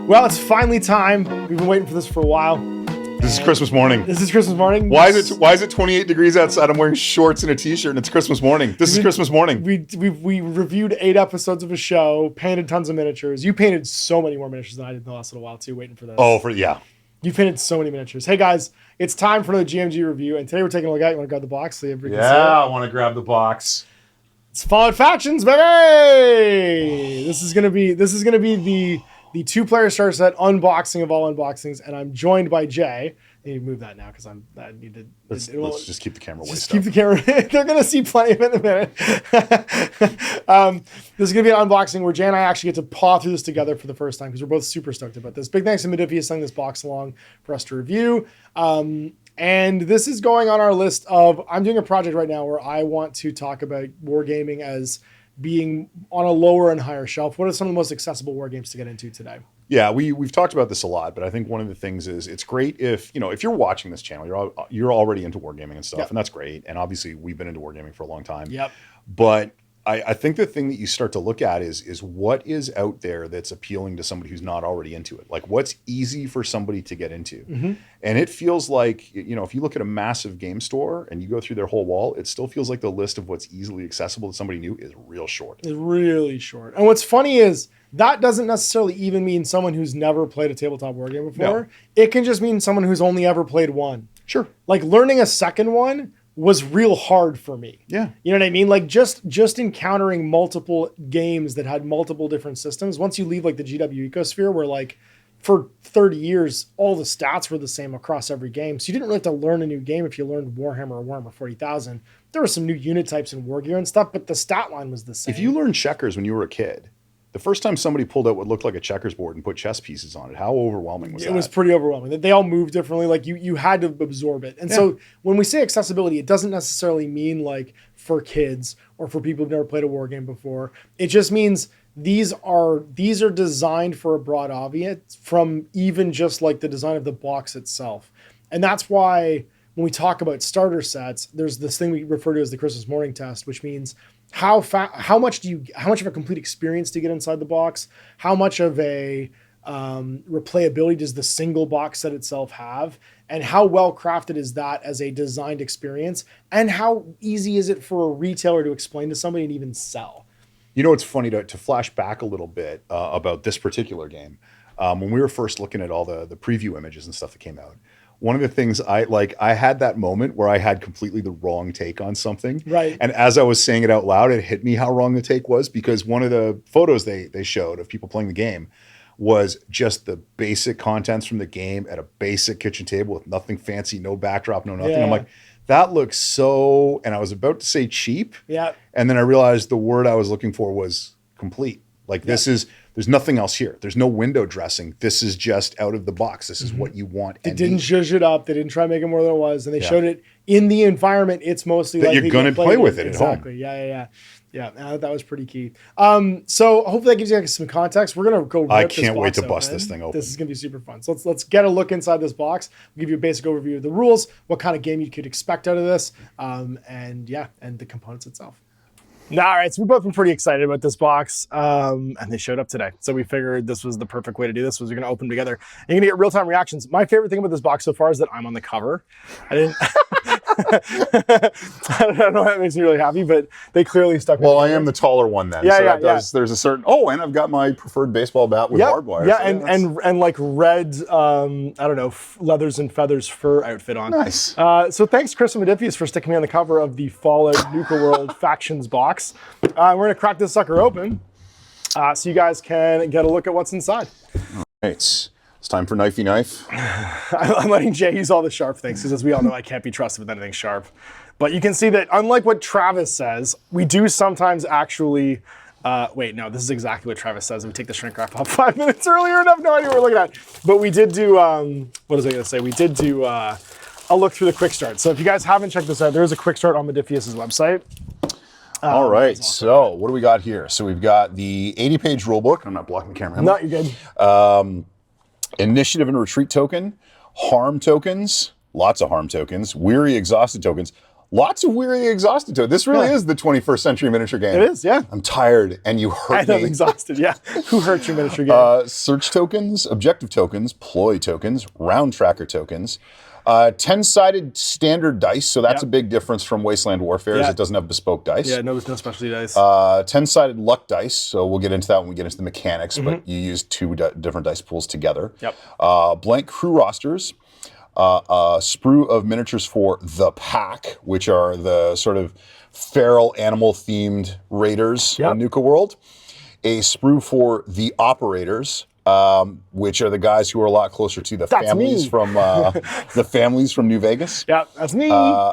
Well, it's finally time. We've been waiting for this for a while. This is Christmas morning. This is Christmas morning. Why is it 28 degrees outside? I'm wearing shorts and a t-shirt and it's Christmas morning. This is Christmas morning. We reviewed 8 episodes of a show, painted tons of miniatures. You painted so many more miniatures than I did in the last little while too, waiting for this. Yeah. You painted so many miniatures. Hey guys, it's time for another GMG review, and today we're taking a look at. You want to grab the box? So I want to grab the box. It's Fallout Factions, baby! This is gonna be the 2-player starter set unboxing of all unboxings, and I'm joined by Jay. I need to move that now because I need to. Let's just keep the camera away. Just keep the camera. They're gonna see plenty of it in a minute. This is gonna be an unboxing where Jay and I actually get to paw through this together for the first time because we're both super stoked about this. Big thanks to Modiphius sending this box along for us to review. And this is going on our list of. I'm doing a project right now where I want to talk about wargaming as being on a lower and higher shelf. What are some of the most accessible war games to get into today? Yeah, we've talked about this a lot, but I think one of the things is it's great if you're watching this channel, you're already into wargaming and stuff, yep. And that's great. And obviously we've been into wargaming for a long time. Yep. But I think the thing that you start to look at is what is out there that's appealing to somebody who's not already into it. Like what's easy for somebody to get into. Mm-hmm. And it feels like, if you look at a massive game store and you go through their whole wall, it still feels like the list of what's easily accessible to somebody new is real short. It's really short. And what's funny is that doesn't necessarily even mean someone who's never played a tabletop war game before. No. It can just mean someone who's only ever played one. Sure. Like learning a second one was real hard for me. Yeah. You know what I mean? Like just encountering multiple games that had multiple different systems. Once you leave like the GW ecosphere where like for 30 years, all the stats were the same across every game. So you didn't really have to learn a new game if you learned Warhammer or Warhammer 40,000. There were some new unit types and war gear and stuff, but the stat line was the same. If you learned checkers when you were a kid, the first time somebody pulled out what looked like a checkers board and put chess pieces on it, how overwhelming was that? It was pretty overwhelming. They all moved differently. Like you had to absorb it. And so when we say accessibility, it doesn't necessarily mean like for kids or for people who've never played a war game before. It just means these are designed for a broad audience from even just like the design of the box itself. And that's why when we talk about starter sets, there's this thing we refer to as the Christmas morning test, which means how much of a complete experience do you get inside the box? How much of a replayability does the single box set itself have? And how well crafted is that as a designed experience? And how easy is it for a retailer to explain to somebody and even sell? It's funny to flash back a little bit about this particular game. When we were first looking at all the preview images and stuff that came out, one of the things I had that moment where I had completely the wrong take on something. Right. And as I was saying it out loud, it hit me how wrong the take was, because one of the photos they showed of people playing the game was just the basic contents from the game at a basic kitchen table with nothing fancy, no backdrop, no nothing. Yeah. I'm like, that looks so, and I was about to say cheap. Yeah. And then I realized the word I was looking for was complete. Like there's nothing else here. There's no window dressing. This is just out of the box. This is what you want. They didn't zhuzh it up. They didn't try to make it more than it was. And they showed it in the environment. It's mostly that like you're going to play with it at home. Exactly. Yeah. That was pretty key. So hopefully that gives you some context. We're going to go. I can't wait to bust this thing open. This is going to be super fun. So let's get a look inside this box. We'll give you a basic overview of the rules, what kind of game you could expect out of this, and the components itself. All right, so we've both been pretty excited about this box, and they showed up today. So we figured this was the perfect way to do this, was we're going to open them together. And you're going to get real-time reactions. My favorite thing about this box so far is that I'm on the cover. I didn't... I don't know if that makes me really happy, but they clearly stuck with me. Well, I am the taller one then. There's a certain... Oh, and I've got my preferred baseball bat with barbed wire. Yeah, and like red, leathers and feathers fur outfit on. Nice. So thanks, Chris and Modiphius, for sticking me on the cover of the Fallout Nuka World Factions box. We're going to crack this sucker open so you guys can get a look at what's inside. All right. It's time for Knifey Knife. I'm letting Jay use all the sharp things because, as we all know, I can't be trusted with anything sharp. But you can see that, unlike what Travis says, we do sometimes actually... wait, no, this is exactly what Travis says. We take the shrink wrap off 5 minutes earlier and I have no idea what we're looking at. But we did do... what was I going to say? We did do a look through the quick start. So if you guys haven't checked this out, there is a quick start on Modiphius' website. All right, so what do we got here? So we've got the 80-page rulebook. I'm not blocking the camera. No, you're good. Initiative and retreat token, harm tokens, lots of harm tokens, weary, exhausted tokens, Lots of weary, exhausted tokens. This really is the 21st century miniature game. It is, yeah. I'm tired, and you hurt me. I'm exhausted, yeah. Who hurt your miniature game? Search tokens, objective tokens, ploy tokens, round tracker tokens. 10-sided standard dice, so that's a big difference from Wasteland Warfare, as it doesn't have bespoke dice. Yeah, no specialty dice. 10-sided luck dice, so we'll get into that when we get into the mechanics, but you use two different dice pools together. Yep. Blank crew rosters. A sprue of miniatures for the pack, which are the sort of feral animal-themed raiders in Nuka World. A sprue for the operators, which are the guys who are a lot closer to the families from the families from New Vegas. Yeah, that's me.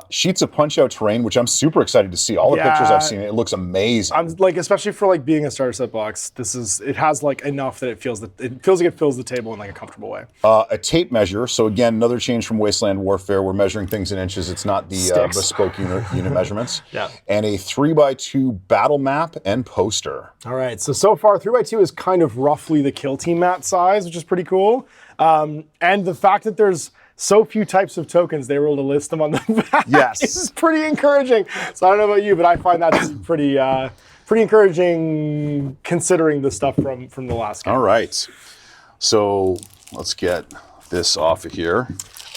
Sheets of punch-out terrain, which I'm super excited to see. All the pictures I've seen, it looks amazing. I'm like, especially for like being a starter set box, it has like enough that it feels like it fills the table in like a comfortable way. A tape measure. So again, another change from Wasteland Warfare. We're measuring things in inches. It's not the bespoke unit measurements. And a 3x2 battle map and poster. All right. So far 3x2 is kind of roughly the kill team mat size, which is pretty cool. And the fact that there's so few types of tokens, they were able to list them on the back. This is pretty encouraging. So I don't know about you, but I find that to be pretty encouraging considering the stuff from the last game. All right. So let's get this off of here.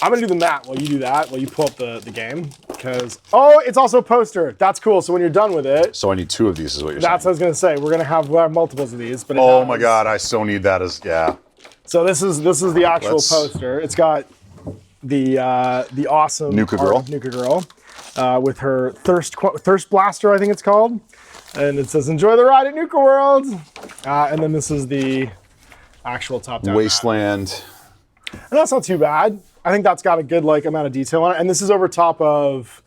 I'm gonna do the mat while you do that, while you pull up the game. Because, oh, it's also a poster. That's cool. So when you're done with it. So I need two of these is what you're saying. That's what I was gonna say. We'll have multiples of these. But oh my God, I so need that as, So this is the actual poster. It's got the awesome Nuka girl. Nuka girl with her thirst blaster, I think it's called, and it says "Enjoy the ride at Nuka World." And then this is the actual top-down Wasteland. And that's not too bad. I think that's got a good amount of detail on it, and this is over top of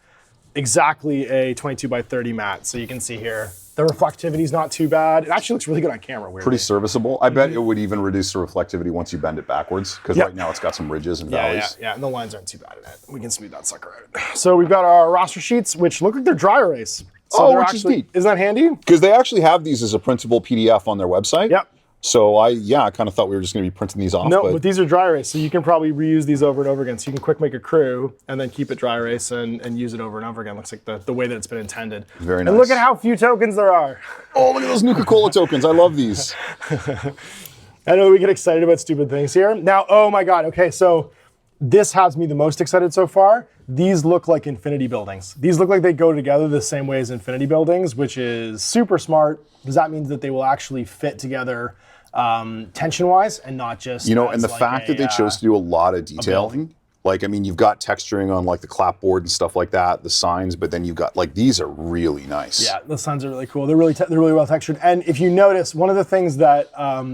exactly a 22x30 mat. So you can see here. The reflectivity is not too bad. It actually looks really good on camera. Weirdly. Pretty serviceable. I bet it would even reduce the reflectivity once you bend it backwards, because right now it's got some ridges and valleys. Yeah, and the lines aren't too bad in it. We can smooth that sucker out. So we've got our roster sheets, which look like they're dry erase. So which is neat. Isn't that handy? Because they actually have these as a printable PDF on their website. Yep. So I kind of thought we were just going to be printing these off. No, but these are dry erase, so you can probably reuse these over and over again. So you can quick make a crew and then keep it dry erase and use it over and over again. Looks like the way that it's been intended. Very nice. And look at how few tokens there are. Oh, look at those Nuka-Cola tokens. I love these. I know we get excited about stupid things here. Now, oh my God. Okay, so this has me the most excited so far. These look like infinity buildings. These look like they go together the same way as infinity buildings, which is super smart because that means that they will actually fit together tension-wise and not just and the fact that they chose to do a lot of detailing, you've got texturing on the clapboard and stuff like that, the signs, but then you've got these are really nice. Yeah, the signs are really cool. They're really well textured. And if you notice, one of the things that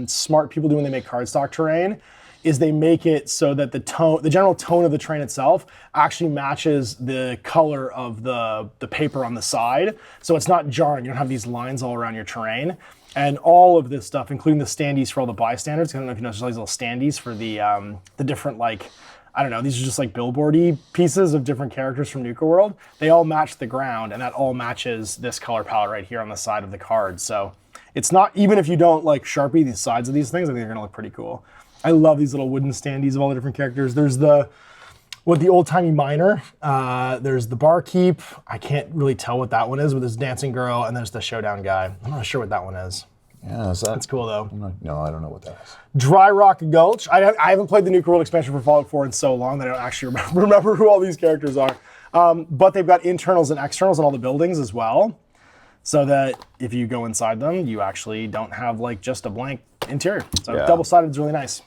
smart people do when they make cardstock terrain is they make it so that the general tone of the terrain itself actually matches the color of the paper on the side. So it's not jarring. You don't have these lines all around your terrain. And all of this stuff, including the standees for all the bystanders. I don't know if you noticed all these little standees for the different I don't know, these are just billboardy pieces of different characters from Nuka World. They all match the ground, and that all matches this color palette right here on the side of the card. So it's not, even if you don't Sharpie the sides of these things, I think they're gonna look pretty cool. I love these little wooden standees of all the different characters. There's the old-timey miner. There's the barkeep. I can't really tell what that one is, but there's Dancing Girl, and there's the Showdown guy. I'm not sure what that one is. Yeah, is that? That's cool, though. No, I don't know what that is. Dry Rock Gulch. I haven't played the Nuka World expansion for Fallout 4 in so long that I don't actually remember who all these characters are. But they've got internals and externals in all the buildings as well, so that if you go inside them, you actually don't have just a blank interior. So double-sided is really nice.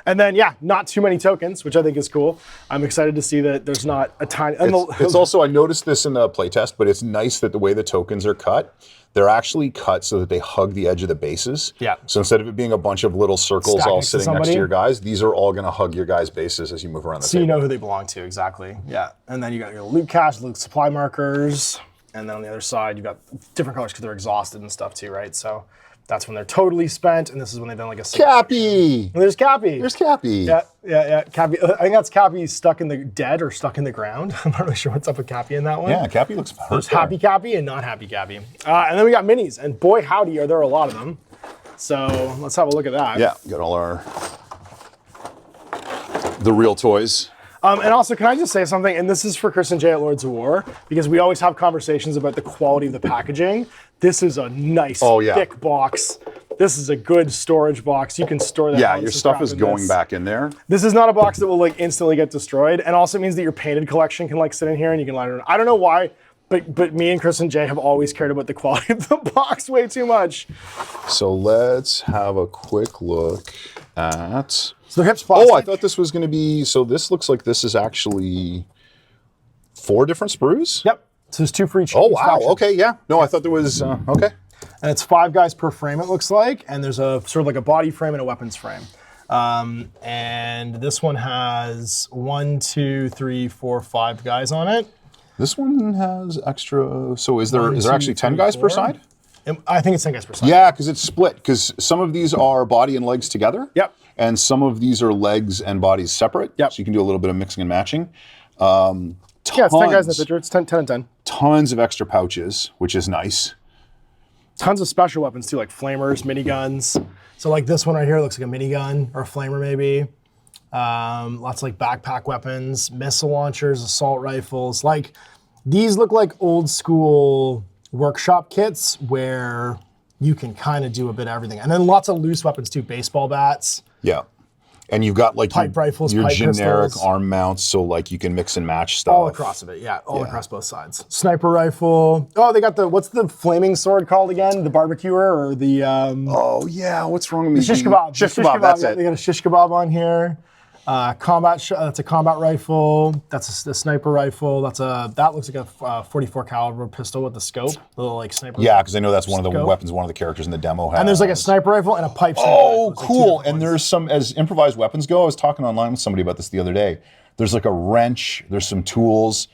And then, not too many tokens, which I think is cool. I'm excited to see that there's not a tiny... It's also, I noticed this in the playtest, but it's nice that the way the tokens are cut, they're actually cut so that they hug the edge of the bases. Yeah. So instead of it being a bunch of little circles all sitting next to your guys, these are all going to hug your guys' bases as you move around the table. So you know who they belong to, exactly. Yeah. And then you got your loot cache, loot supply markers. And then on the other side, you've got different colors because they're exhausted and stuff too, right? So... that's when they're totally spent, and this is when they've done a Cappy! And there's Cappy. There's Cappy. Yeah. Cappy. I think that's Cappy stuck in the dead or stuck in the ground. I'm not really sure what's up with Cappy in that one. Yeah, Cappy looks hurt. There's Happy Cappy and not Happy Cappy. And then we got minis, and boy howdy are there a lot of them. So let's have a look at that. Yeah, got all the real toys. And also, can I just say something? And this is for Chris and Jay at Lords of War, because we always have conversations about the quality of the packaging. This is a nice, thick box. This is a good storage box. You can store that. Yeah, your stuff is going back in there. This is not a box that will like instantly get destroyed, and also means that your painted collection can like sit in here and you can line it around. I don't know why, but me and Chris and Jay have always cared about the quality of the box way too much. So let's have a quick look at. So the hip's plastic. Oh, I thought this was going to be. So this looks like this is actually 4 different sprues. Yep. So there's 2 for each. Oh wow. Okay. Yeah. No, I thought there was. Okay. And it's 5 guys per frame, it looks like. And there's a sort of like a body frame and a weapons frame. And this one has 1, 2, 3, 4, 5 guys on it. This one has extra. So is there actually 10 guys per side? I think it's 10 guys per side. Yeah, because it's split. Because some of these are body and legs together. Yep. And some of these are legs and bodies separate. Yep. So you can do a little bit of mixing and matching. Yeah, it's 10 guys in the picture. It's 10 and 10. Tons of extra pouches, which is nice. Tons of special weapons too, like flamers, miniguns. So like this one right here looks like a minigun or a flamer maybe. Lots of like backpack weapons, missile launchers, assault rifles. Like these look like old school workshop kits where you can kind of do a bit of everything. And then lots of loose weapons too, baseball bats. Yeah. And you've got like pipe rifles, your pipe generic pistols. arm mounts, so like you can mix and match stuff. All across of it, yeah, all across both sides. Sniper rifle. Oh, they got the, what's the flaming sword called again? The barbecuer or the... oh yeah, what's wrong with me? Shish kebab. Shish kebab, that's it. They got a shish kebab on here. That's a combat rifle. That's the sniper rifle. That looks like a 44 caliber pistol with a scope, a little like sniper. Yeah, because I know that's one of the scope. weapons one of the characters in the demo has. And there's like a sniper rifle and a pipe sniper Oh, rifle. cool. Like and there's some, as improvised weapons go, I was talking online with somebody about this the other day. There's like a wrench, there's some tools.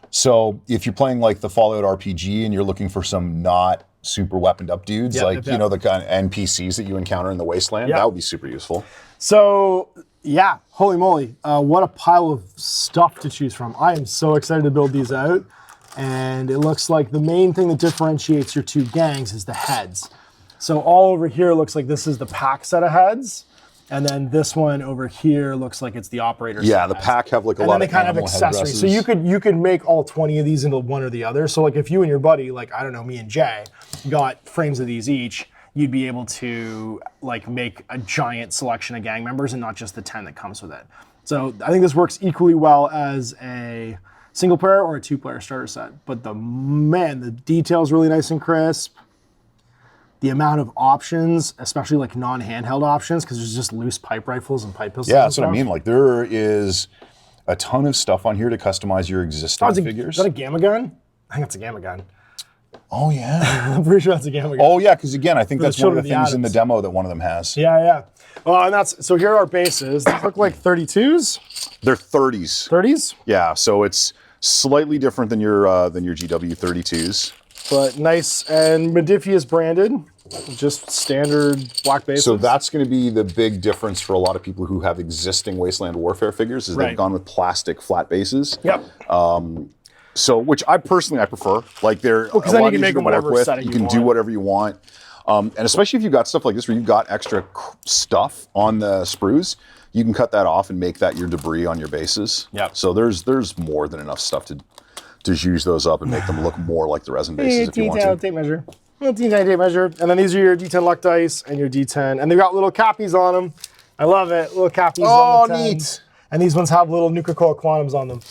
So if you're playing like the Fallout RPG and you're looking for some not super weaponed up dudes, you know, the kind of NPCs that you encounter in the wasteland, that would be super useful. So yeah, holy moly, what a pile of stuff to choose from. I am so excited to build these out. And it looks like the main thing that differentiates your 2 gangs is the heads. So all over here looks like this is the pack set of heads. And then this one over here looks like it's the operator set Yeah, the heads. pack have like a and lot then of they kind of have animal accessories. So headdresses. you could make all 20 of these into one or the other. So like if you and your buddy, like I don't know, me and Jay, got frames of these each, you'd be able to like make a giant selection of gang members and not just the 10 that comes with it. So I think this works equally well as a single player or a 2-player starter set. But the detail's really nice and crisp. The amount of options, especially like non-handheld options, because there's just loose pipe rifles and pipe pistols. Yeah, that's what I mean. Like there is a ton of stuff on here to customize your existing figures. Is that a gamma gun? I think it's a gamma gun. Oh yeah. I'm pretty sure that's a gamma gun. Oh yeah, because again, I think that's one of the children of things the in the atoms. demo that one of them has. Yeah. Well, and that's, so here are our bases. These look like 32s? They're 30s. 30s? Yeah, so it's slightly different than your GW 32s. But nice and Modiphius branded, just standard black bases. So that's going to be the big difference for a lot of people who have existing Wasteland Warfare figures, is they've gone with plastic flat bases. Yep. So, which I prefer. Like they're because then you can make them whatever setting you can do whatever you want. And especially if you've got stuff like this where you've got extra stuff on the sprues, you can cut that off and make that your debris on your bases. Yeah. So there's more than enough stuff to use those up and make them look more like the resin bases if you want to. Tape measure. Little D10 tape measure. And then these are your D10 luck dice and your D10. And they've got little cappies on them. I love it. Little cappies on the 10s. Neat. And these ones have little Nuka Cola Quantums on them.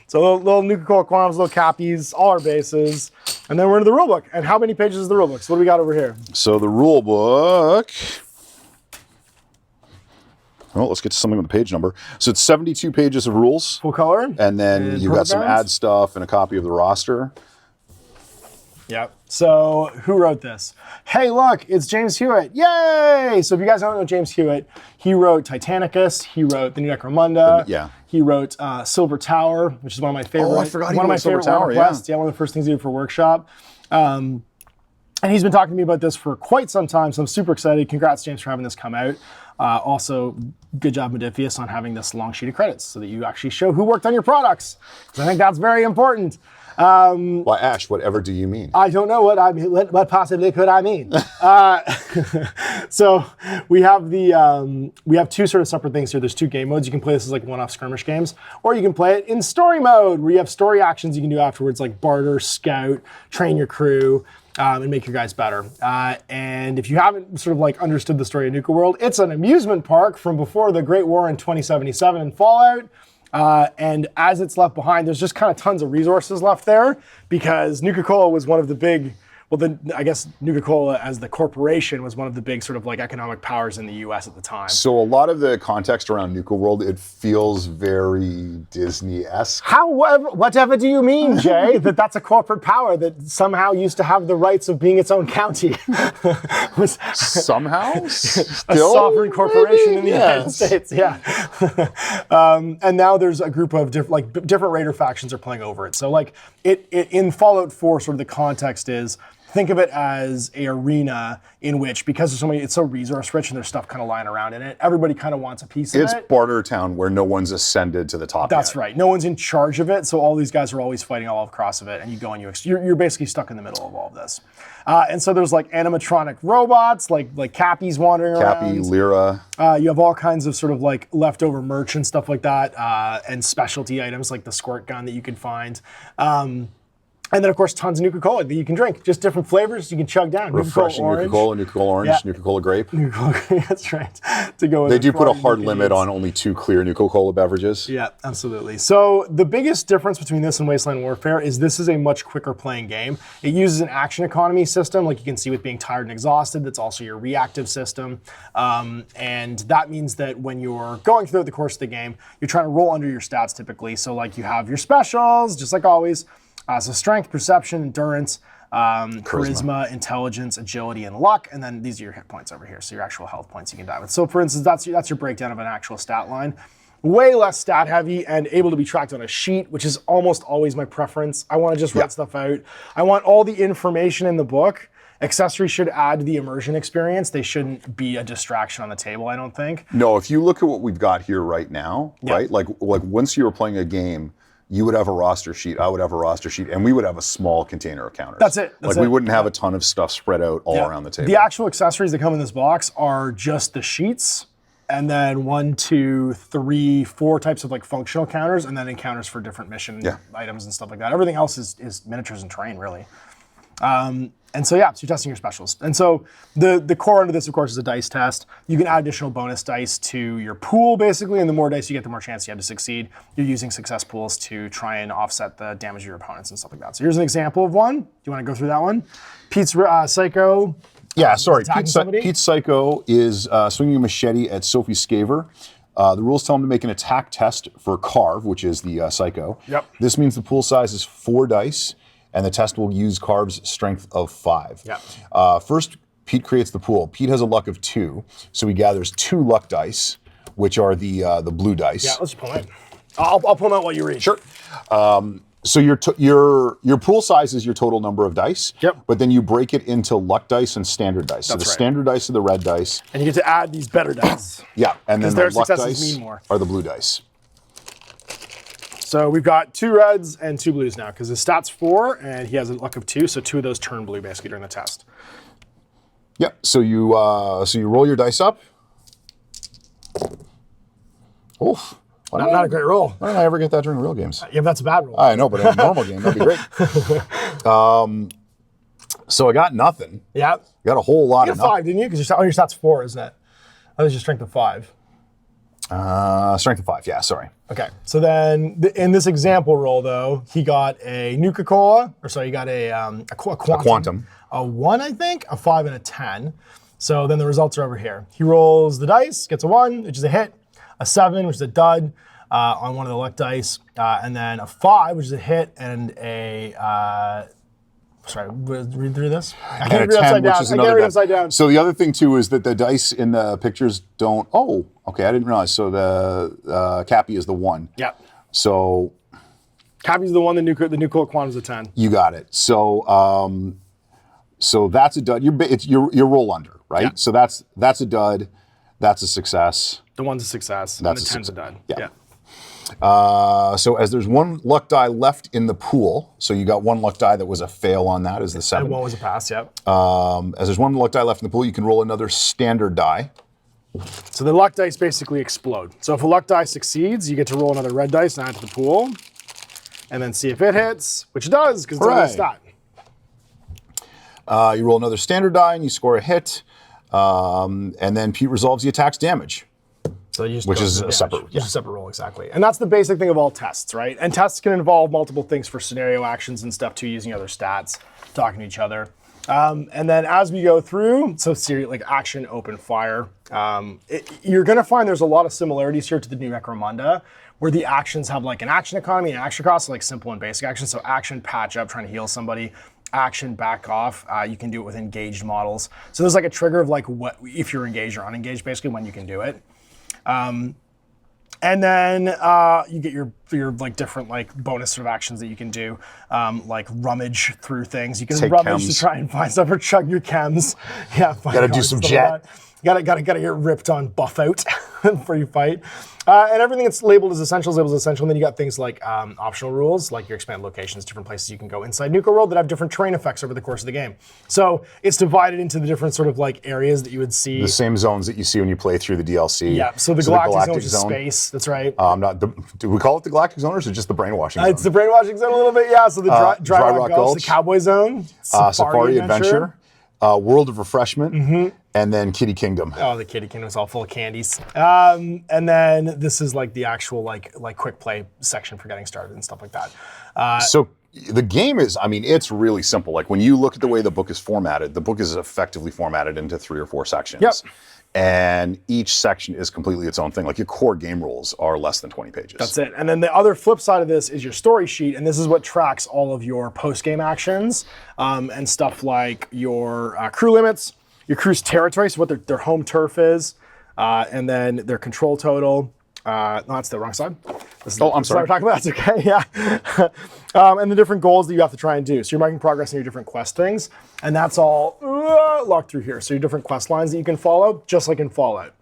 So little Nuka Cola Quantums, little cappies, all our bases. And then we're into the rulebook. And how many pages is the rulebook? So what do we got over here? So the rule book. Well, let's get to something with the page number. So it's 72 pages of rules. Full color. And then you've got some ad stuff and a copy of the roster. Yep. So who wrote this? Hey, look, it's James Hewitt. Yay! So if you guys don't know James Hewitt, he wrote Titanicus. He wrote The New Necromunda. Yeah. He wrote Silver Tower, which is one of my favorite. Oh, I forgot he one of my wrote Silver favorite Tower, requests. Yeah, one of the first things he did for Workshop. And he's been talking to me about this for quite some time, so I'm super excited. Congrats, James, for having this come out. Also, good job, Modiphius, on having this long sheet of credits so that you actually show who worked on your products, because I think that's very important. Well, Ash, whatever do you mean? I don't know what I mean. What possibly could I mean? So we have we have two sort of separate things here. There's two game modes. You can play this as like one-off skirmish games, or you can play it in story mode, where you have story actions you can do afterwards, like barter, scout, train your crew, and make your guys better. And if you haven't sort of like understood the story of Nuka World, it's an amusement park from before the Great War in 2077 and Fallout. And as it's left behind, there's just kind of tons of resources left there because Nuka-Cola was one of the big, I guess Nuka-Cola as the corporation was one of the big sort of like economic powers in the US at the time. So a lot of the context around Nuka World, it feels very Disney-esque. Whatever do you mean, Jay? That's a corporate power that somehow used to have the rights of being its own county. Somehow? A sovereign corporation in the United States, yeah. And now there's a group of different raider factions are playing over it. So like it in Fallout 4, sort of the context is, think of it as a arena in which, because there's so many, it's so resource rich and there's stuff kind of lying around in it, everybody kind of wants a piece of it. It's Barter Town where no one's ascended to the top That's yet. right. No one's in charge of it, so all these guys are always fighting all across of it, and you go and you're basically stuck in the middle of all of this. And so there's like animatronic robots, like Cappy's wandering around. Cappy, Lyra. You have all kinds of sort of like leftover merch and stuff like that, and specialty items like the squirt gun that you can find. And then, of course, tons of Nuka-Cola that you can drink. Just different flavors you can chug down. Refreshing Nuka-Cola, Nuka-Cola orange, Nuka-Cola grape. That's right. To go with they do put a hard limit on only 2 clear Nuka-Cola beverages. Yeah, absolutely. So the biggest difference between this and Wasteland Warfare is this is a much quicker playing game. It uses an action economy system, like you can see with being tired and exhausted. That's also your reactive system. And that means that when you're going throughout the course of the game, you're trying to roll under your stats typically. So like you have your specials, just like always. So strength, perception, endurance, charisma, intelligence, agility, and luck. And then these are your hit points over here. So your actual health points you can die with. So for instance, that's your breakdown of an actual stat line. Way less stat heavy and able to be tracked on a sheet, which is almost always my preference. I want to just write stuff out. I want all the information in the book. Accessories should add to the immersion experience. They shouldn't be a distraction on the table, I don't think. No, if you look at what we've got here right now, right? Like once you were playing a game, you would have a roster sheet, I would have a roster sheet, and we would have a small container of counters. That's it. We wouldn't have a ton of stuff spread out all around the table. The actual accessories that come in this box are just the sheets, and then 1, 2, 3, 4 types of like functional counters, and then encounters for different mission items and stuff like that. Everything else is miniatures and terrain, really. And so, so you're testing your specials. And so the core under this, of course, is a dice test. You can add additional bonus dice to your pool, basically, and the more dice you get, the more chance you have to succeed. You're using success pools to try and offset the damage of your opponents and stuff like that. So here's an example of one. Do you want to go through that one? Pete's Psycho. Yeah, sorry. Pete's Psycho is swinging a machete at Sophie Scaver. The rules tell him to make an attack test for Carve, which is the Psycho. Yep. This means the pool size is 4 dice. And the test will use Carve's strength of 5. Yeah. First, Pete creates the pool. Pete has a luck of 2, so he gathers 2 luck dice, which are the blue dice. Yeah, let's pull them out. I'll pull them out while you read. Sure. So your pool size is your total number of dice. Yep. But then you break it into luck dice and standard dice. So the standard dice are the red dice. And you get to add these better dice. Yeah, and then the luck dice mean more. are the blue dice. So we've got 2 reds and 2 blues now, because his stat's 4 and he has a luck of 2, so 2 of those turn blue basically during the test. Yeah. So you roll your dice up. Oof. Not a great roll. Why don't I ever get that during real games? Yeah, that's a bad roll. I know, but in a normal game, that'd be great. So I got nothing. Yeah. You got a whole lot of nothing. You got 5, didn't you? Because your stat's 4, isn't it? That was your strength of 5. Strength of 5, yeah, sorry. Okay, so then in this example roll, though, he got a Nuka-Cola, he got a Quantum. A 1, I think, a 5, and a 10. So then the results are over here. He rolls the dice, gets a 1, which is a hit, a 7, which is a dud on one of the luck dice, and then a 5, which is a hit, and a... Sorry, read through this. I can't read upside down. I can't read upside down. So the other thing too is that the dice in the pictures don't. Oh, okay, I didn't realize. So the Cappy is the 1. Yeah. So Cappy's the 1. The Nuka Quantum's a 10. You got it. So so that's a dud. You're roll under, right? Yeah. So that's a dud. That's a success. The 1's a success. And the 10's a dud. Yeah. So as there's one luck die left in the pool, so you got one luck die that was a fail on that, is the 7. And one was a pass, yep. As there's one luck die left in the pool, you can roll another standard die. So the luck dice basically explode. So if a luck die succeeds, you get to roll another red dice and add to the pool, and then see if it hits, which it does, because it's only a stat. You roll another standard die and you score a hit, and then Pete resolves the attack's damage. So you just which is a separate, just a separate roll, exactly. And that's the basic thing of all tests, right? And tests can involve multiple things for scenario actions and stuff too, using other stats, talking to each other. And then as we go through, so like action, open, fire, you're gonna find there's a lot of similarities here to the new Necromunda, where the actions have like an action economy and action cost, like simple and basic actions. So action, patch up, trying to heal somebody. Action, back off. You can do it with engaged models. So there's like a trigger of like what, if you're engaged or unengaged, basically when you can do it. And then you get your like different like bonus sort of actions that you can do, like rummage through things. You can take rummage chems to try and find stuff or chug your chems. Yeah, gotta do some jet. Gotta get ripped on buff out before you fight. And everything that's labeled as essential is labeled as essential. And then you got things like optional rules, like your expanded locations, different places you can go inside Nuka World that have different terrain effects over the course of the game. So it's divided into the different sort of like areas that you would see. The same zones that you see when you play through the DLC. Yeah, so the Galactic Zone is space, that's right. Do we call it the Galactic Zone or is it just the Brainwashing Zone? It's the Brainwashing Zone a little bit, yeah. So the dry rock Gulch, the Cowboy Zone, Safari Adventure, World of Refreshment, and then Kitty Kingdom. Oh, the Kitty Kingdom is all full of candies. And then this is like the actual like quick play section for getting started and stuff like that. So the game is, I mean, it's really simple. Like when you look at the way the book is formatted, the book is effectively formatted into 3 or 4 sections. Yep. And each section is completely its own thing. Like your core game rules are less than 20 pages. That's it. And then the other flip side of this is your story sheet. And this is what tracks all of your post-game actions and stuff like your crew limits, your crew's territory, so what their home turf is, and then their control total. No, that's the wrong side. I'm sorry. We're talking about. That's okay, yeah. And the different goals that you have to try and do. So you're making progress in your different quest things, and that's all locked through here. So your different quest lines that you can follow, just like in Fallout.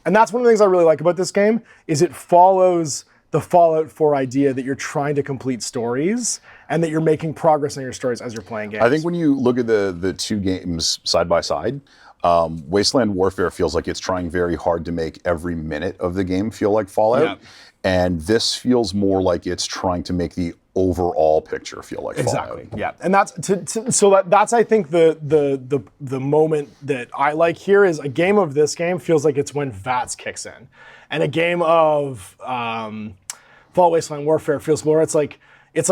And that's one of the things I really like about this game, is it follows the Fallout 4 idea that you're trying to complete stories and that you're making progress on your stories as you're playing games. I think when you look at the 2 games side by side, Wasteland Warfare feels like it's trying very hard to make every minute of the game feel like Fallout. Yeah. And this feels more like it's trying to make the overall picture feel like Fallout. Exactly. Yeah, and that's that's I think the moment that I like here is a game of this game feels like it's when VATS kicks in, and a game of Fallout Wasteland Warfare feels more it's like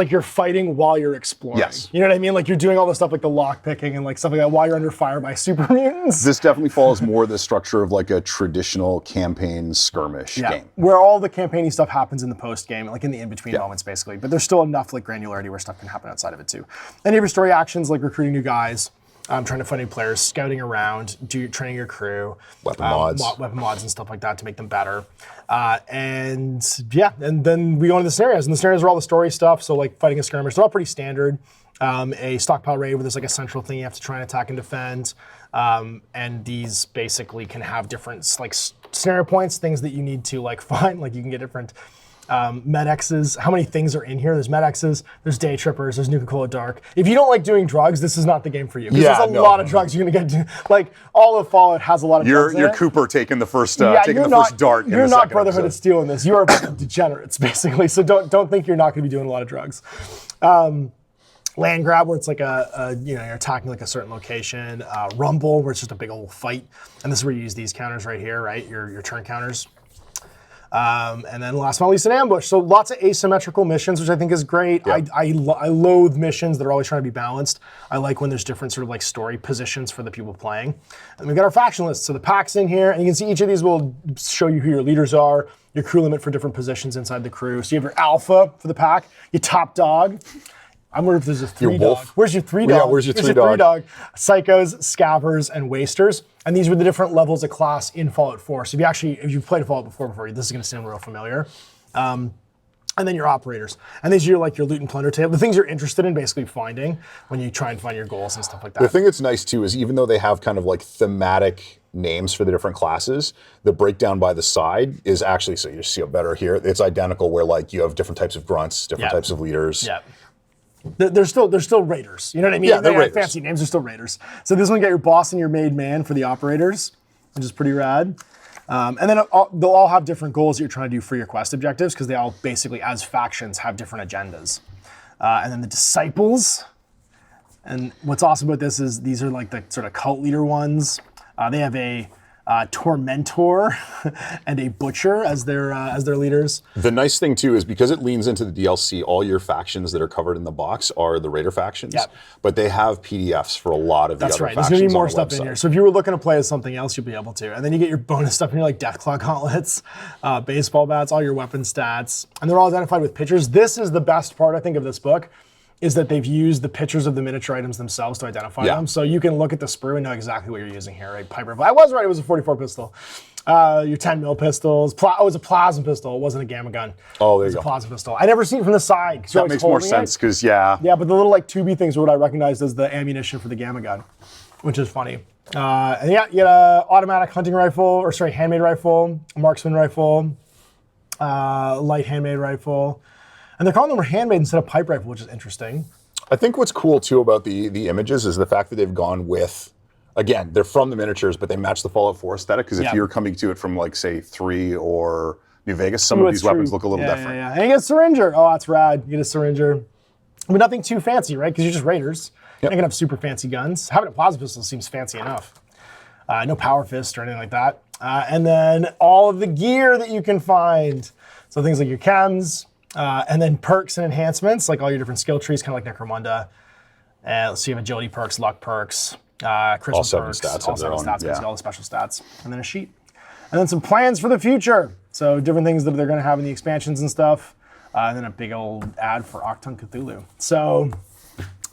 you're fighting while you're exploring. Yes. You know what I mean? Like you're doing all the stuff like the lock picking and like stuff like that while you're under fire by super mutants. This definitely follows more the structure of like a traditional campaign skirmish game. Where all the campaigny stuff happens in the post game, like in the in-between moments basically. But there's still enough like granularity where stuff can happen outside of it too. And you have your story actions like recruiting new guys, trying to find new players, scouting around, training your crew, weapon mods and stuff like that to make them better. And then we go into the scenarios, and the scenarios are all the story stuff. So like fighting a skirmish, they're all pretty standard. A stockpile raid where there's like a central thing you have to try and attack and defend. And these basically can have different like scenario points, things that you need to like find. Like you can get different Med-X's. How many things are in here? There's Med-X's, there's Day Trippers, there's Nuka-Cola Dark. If you don't like doing drugs, this is not the game for you. Because there's a lot of drugs you're gonna get. Like all of Fallout has a lot of drugs. You're Cooper taking the first first dart. You're not Brotherhood of Steel in this. You are a bunch of degenerates basically. So don't think you're not gonna be doing a lot of drugs. Land grab, where it's like you're attacking like a certain location. Rumble, where it's just a big old fight. And this is where you use these counters right here, right? Your turn counters. And then last but not least, an ambush. So lots of asymmetrical missions, which I think is great. Yep. I loathe missions that are always trying to be balanced. I like when there's different sort of like story positions for the people playing. And we've got our faction list. So the pack's in here, and you can see each of these will show you who your leaders are, your crew limit for different positions inside the crew. So you have your alpha for the pack, your top dog. I'm wondering if there's a 3 dog. Where's your 3 dog? Yeah, where's your 3 dog? Psychos, Scabbers, and Wasters. And these were the different levels of class in Fallout 4. So if you've played Fallout before, this is going to sound real familiar. and then your operators. And these are like your loot and plunder table, the things you're interested in basically finding when you try and find your goals and stuff like that. The thing that's nice too is even though they have kind of like thematic names for the different classes, the breakdown by the side is actually, so you see it better here, it's identical where like you have different types of grunts, different types of leaders. Yeah. They're still raiders. You know what I mean? Yeah, they're they have raiders. fancy names, they're still raiders. So this one, you got your boss and your made man for the operators, which is pretty rad. And then they'll all have different goals that you're trying to do for your quest objectives, because they all basically, as factions, have different agendas. And then the disciples. And what's awesome about this is these are like the sort of cult leader ones. They have a tormentor and a butcher as their leaders. The nice thing too is because it leans into the DLC, all your factions that are covered in the box are the Raider factions. Yep. But they have PDFs for a lot of the other Right. factions. There's going to be more on the stuff website. in here. So if you were looking to play as something else, you'll be able to. And then you get your bonus stuff in here, like Deathclaw gauntlets, baseball bats, all your weapon stats, and they're all identified with pictures. This is the best part, I think, of this book, is that they've used the pictures of the miniature items themselves to identify them. So you can look at the sprue and know exactly what you're using here. Right? Piper. I was right. It was a 44 pistol. Your 10 mil pistols. It was a plasma pistol. It wasn't a gamma gun. Oh, there It was you a go. plasma pistol. I never seen it from the side. That makes more sense because, Yeah, but the little like tubey things are what I recognized as the ammunition for the gamma gun, which is funny. And yeah, you get a automatic hunting rifle, or sorry, handmade rifle, marksman rifle, light handmade rifle. And they're calling them handmade instead of pipe rifle, which is interesting. I think what's cool too about the images is the fact that they've gone with, again, they're from the miniatures, but they match the Fallout 4 aesthetic. Because if you're coming to it from like say 3 or New Vegas, some of these weapons look a little different. Yeah. And you get a syringer. Oh, that's rad. You get a syringer. But nothing too fancy, right? Because you're just raiders. You're not gonna have super fancy guns. Having a plasma pistol seems fancy enough. No power fist or anything like that. And then all of the gear that you can find. So things like your chems, and then perks and enhancements, like all your different skill trees, kind of like Necromunda. So you have agility perks, luck perks, charisma All 7 perks, stats all of their 7 own, stats, yeah. basically all the special stats, and then a sheet. And then some plans for the future. So different things that they're going to have in the expansions and stuff. And then a big old ad for Octung Cthulhu. So,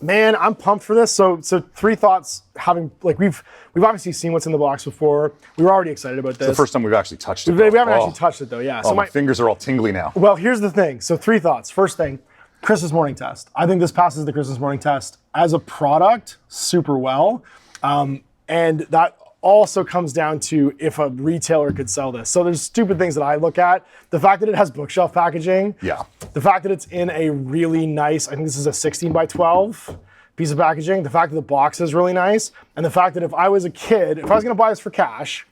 man, I'm pumped for this. So 3 thoughts. Having like we've obviously seen what's in the box before. We were already excited about this. It's the first time we've actually touched it. We haven't though. actually touched it though. Yeah. Oh, my fingers are all tingly now. Well, here's the thing. So 3 thoughts. First thing, Christmas morning test. I think this passes the Christmas morning test as a product super well. And that also comes down to if a retailer could sell this. So there's stupid things that I look at. The fact that it has bookshelf packaging. Yeah. The fact that it's in a really nice, I think this is a 16 by 12 piece of packaging. The fact that the box is really nice. And the fact that if I was a kid, if I was gonna buy this for cash,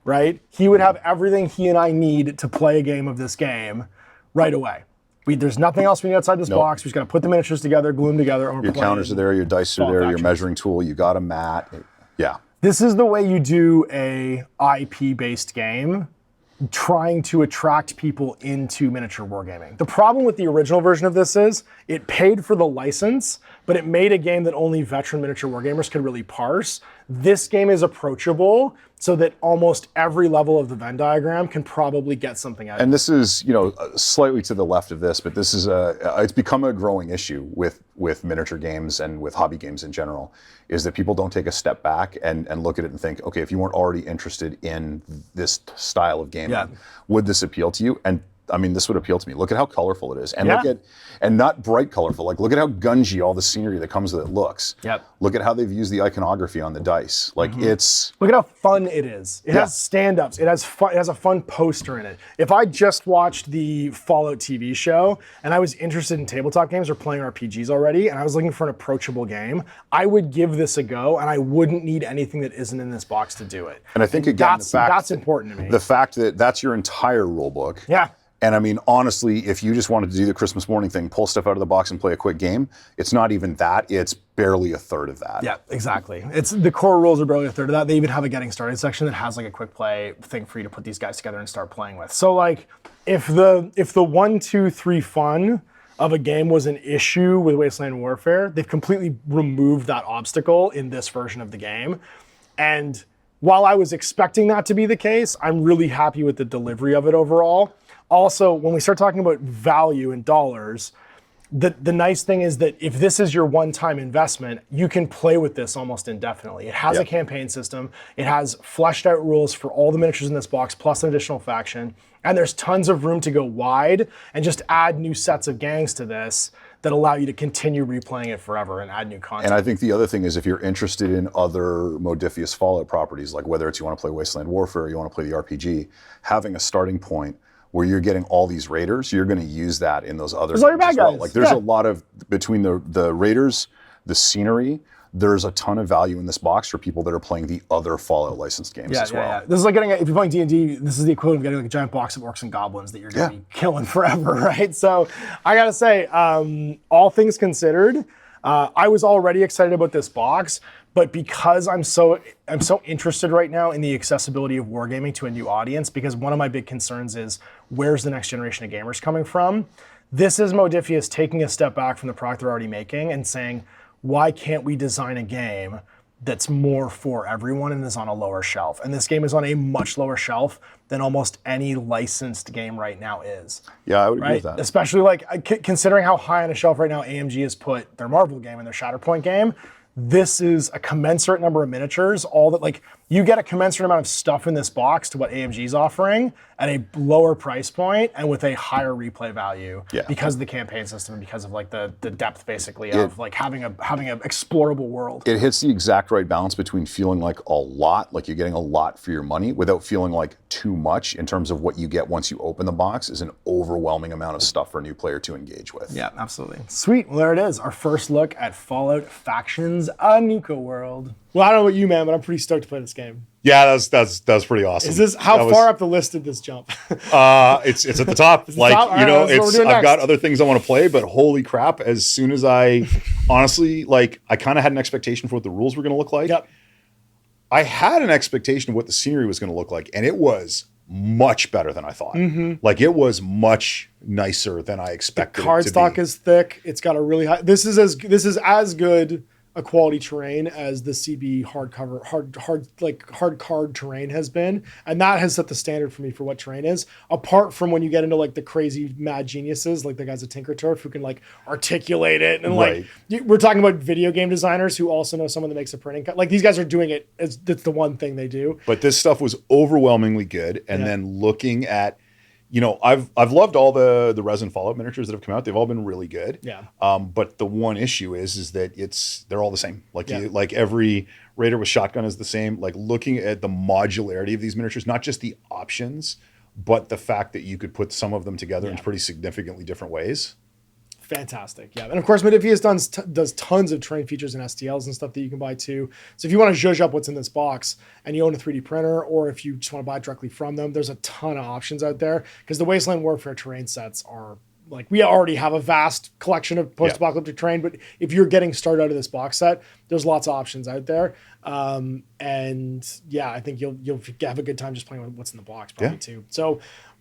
right, he would have everything he and I need to play a game of this game right away. There's nothing else we need outside this box. We just gotta put the miniatures together, glue them together, and we're Your playing. counters are there, your dice are Small there, your factions. measuring tool, you got a mat. Yeah. This is the way you do a IP-based game, trying to attract people into miniature wargaming. The problem with the original version of this is it paid for the license, but it made a game that only veteran miniature wargamers could really parse. This game is approachable so that almost every level of the Venn diagram can probably get something out of it. And this is, slightly to the left of this, but this is it's become a growing issue with miniature games and with hobby games in general, is that people don't take a step back and look at it and think, okay, if you weren't already interested in this style of gaming, would this appeal to you? And I mean, this would appeal to me. Look at how colorful it is. And and not bright colorful, like look at how gungy all the scenery that comes with it looks. Yep. Look at how they've used the iconography on the dice. Like it's... Look at how fun it is. It has stand-ups. It has fun. It has a fun poster in it. If I just watched the Fallout TV show and I was interested in tabletop games or playing RPGs already, and I was looking for an approachable game, I would give this a go, and I wouldn't need anything that isn't in this box to do it. And I think, again, that's important to me. The fact that that's your entire rule book. Yeah. And I mean, honestly, if you just wanted to do the Christmas morning thing, pull stuff out of the box and play a quick game, it's not even that. It's barely a third of that. Yeah, exactly. It's the core rules are barely a third of that. They even have a getting started section that has like a quick play thing for you to put these guys together and start playing with. So like, if the 1, 2, 3 fun of a game was an issue with Wasteland Warfare, they've completely removed that obstacle in this version of the game. And while I was expecting that to be the case, I'm really happy with the delivery of it overall. Also, when we start talking about value in dollars, The nice thing is that if this is your one-time investment, you can play with this almost indefinitely. It has a campaign system. It has fleshed out rules for all the miniatures in this box, plus an additional faction. And there's tons of room to go wide and just add new sets of gangs to this that allow you to continue replaying it forever and add new content. And I think the other thing is, if you're interested in other Modiphius Fallout properties, like whether it's you want to play Wasteland Warfare or you want to play the RPG, having a starting point where you're getting all these raiders, you're going to use that in those other There's all your games bad as well. guys. Like there's a lot of, between the raiders, the scenery, there's a ton of value in this box for people that are playing the other Fallout licensed games as well. This is like getting, if you're playing D&D, this is the equivalent of getting like a giant box of orcs and goblins that you're going to be killing forever, right? So I got to say, all things considered, I was already excited about this box, but because I'm so interested right now in the accessibility of wargaming to a new audience, because one of my big concerns is where's the next generation of gamers coming from? This is Modiphius taking a step back from the product they're already making and saying, why can't we design a game that's more for everyone and is on a lower shelf? And this game is on a much lower shelf than almost any licensed game right now is. Yeah, I would agree with that. Especially like considering how high on a shelf right now AMG has put their Marvel game and their Shatterpoint game. This is a commensurate number of miniatures. All that, like, you get a commensurate amount of stuff in this box to what AMG's offering at a lower price point and with a higher replay value because of the campaign system and because of like the depth basically of like having an explorable world. It hits the exact right balance between feeling like a lot, like you're getting a lot for your money, without feeling like too much in terms of what you get once you open the box is an overwhelming amount of stuff for a new player to engage with. Yeah, absolutely. Sweet. Well, there it is. Our first look at Fallout Factions, a Nuka world. Well, I don't know about you, man, but I'm pretty stoked to play this game. Yeah, that was pretty awesome. Is this how far up the list did this jump? It's at the top. Like, top? you know, Right, I've got other things I want to play, but holy crap, as soon as I honestly, like, I kind of had an expectation for what the rules were going to look like. Yep. I had an expectation of what the scenery was going to look like, and it was much better than I thought. Like, it was much nicer than I expected. The cardstock is thick. It's got a really high. This is as good a quality terrain as the CB hardcover, hard card terrain has been, and that has set the standard for me for what terrain is. Apart from when you get into like the crazy mad geniuses, like the guys at Tinker Turf who can like articulate it, and like we're talking about video game designers who also know someone that makes a printing. Like these guys are doing it. It's the one thing they do. But this stuff was overwhelmingly good, and then looking at. You know, I've loved all the resin Fallout miniatures that have come out. They've all been really good. Yeah. But the one issue is that they're all the same. Like like every Raider with shotgun is the same. Like looking at the modularity of these miniatures, not just the options, but the fact that you could put some of them together in pretty significantly different ways. Fantastic, yeah. And of course, Modiphius does tons of terrain features and STLs and stuff that you can buy too. So if you want to zhuzh up what's in this box and you own a 3D printer, or if you just want to buy it directly from them, there's a ton of options out there, because the Wasteland Warfare terrain sets are, like, we already have a vast collection of post-apocalyptic terrain, but if you're getting started out of this box set, there's lots of options out there. And yeah, I think you'll have a good time just playing with what's in the box probably too. So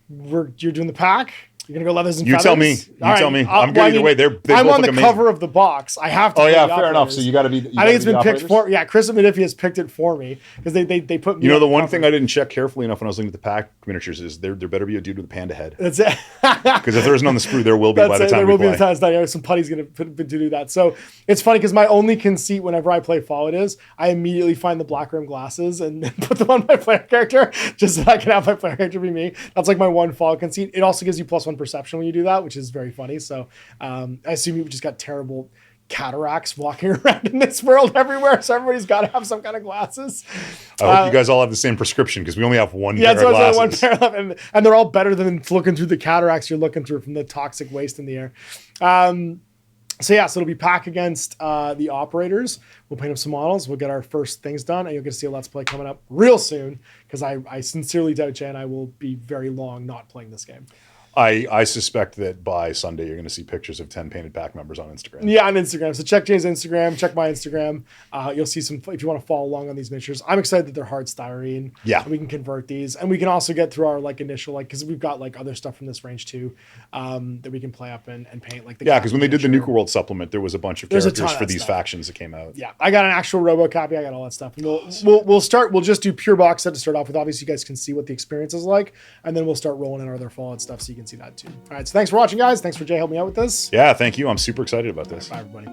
you're doing the pack. You're gonna go leathers and feathers? Tell me. Tell me. I'm good either way. I'm on the cover of the box. I have to. Oh yeah, fair enough. So you got to be. I think it's been picked for. Yeah, Chris and Modiphius picked it for me because they put me. You know, the one thing I didn't check carefully enough when I was looking at the pack miniatures is there better be a dude with a panda head. That's it. Because if there isn't on the sprue, there will be by the time we play. There will be the time it's done. Some putty's gonna to do that. So it's funny because my only conceit whenever I play Fallout is I immediately find the black rim glasses and put them on my player character just so I can have my player character be me. That's like my one Fallout conceit. It also gives you +1 perception when you do that, which is very funny. So I assume you just got terrible cataracts walking around in this world everywhere, so everybody's got to have some kind of glasses. I hope you guys all have the same prescription, because we only have one pair of glasses. One pair of, and they're all better than looking through the cataracts you're looking through from the toxic waste in the air. So it'll be pack against the operators. We'll paint up some models. We'll get our first things done, and you'll get to see a Let's Play coming up real soon, because I sincerely doubt, Jay, and I will be very long not playing this game. I suspect that by Sunday you're going to see pictures of 10 painted pack members on Instagram. Yeah, on Instagram. So check Jay's Instagram, check my Instagram. You'll see some, if you want to follow along on these miniatures. I'm excited that they're hard styrene. Yeah. And we can convert these. And we can also get through our initial, because we've got other stuff from this range too, that we can play up and paint. Because when they did the Nuka World supplement, there was a bunch of characters for these factions that came out. Yeah, I got an actual Robo copy. I got all that stuff. And we'll just do pure box set to start off with. Obviously, you guys can see what the experience is like. And then we'll start rolling in our other Fallout stuff so you can can see that too. All right, so thanks for watching, guys. Thanks for Jay helping me out with this. Yeah, thank you. I'm super excited about this. Bye, everybody.